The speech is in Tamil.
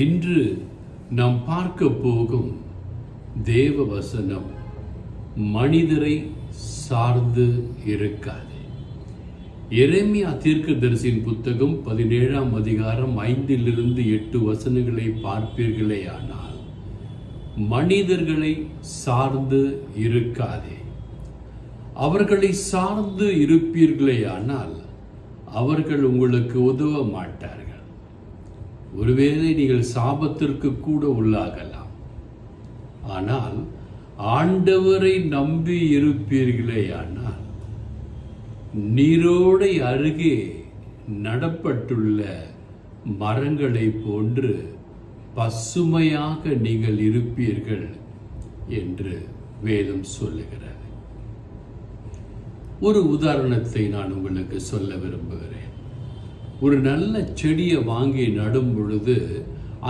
இன்று நாம் பார்க்க போகும் தேவ வசனம் மனிதரை சார்ந்து இருக்காது. எரேமியா தீர்க்கதரிசியின் புத்தகம் 17ஆம் அதிகாரம் 5-8 வசனங்களை பார்ப்பீர்களேயானால், மனிதர்களை சார்ந்து இருக்காதே. அவர்களை சார்ந்து இருப்பீர்களேயானால் அவர்கள் உங்களுக்கு உதவ மாட்டார்கள். ஒருவேளை நீங்கள் சாபத்திற்கு கூட உள்ளாகலாம். ஆனால் ஆண்டவரை நம்பி இருப்பீர்களேயானால் நீரோடை அருகே நடப்பட்டுள்ள மரங்களை போன்று பசுமையாக நீங்கள் இருப்பீர்கள் என்று வேதம் சொல்லுகிறது. ஒரு உதாரணத்தை நான் உங்களுக்கு சொல்ல விரும்புகிறேன். ஒரு நல்ல செடியை வாங்கி நடும் பொழுது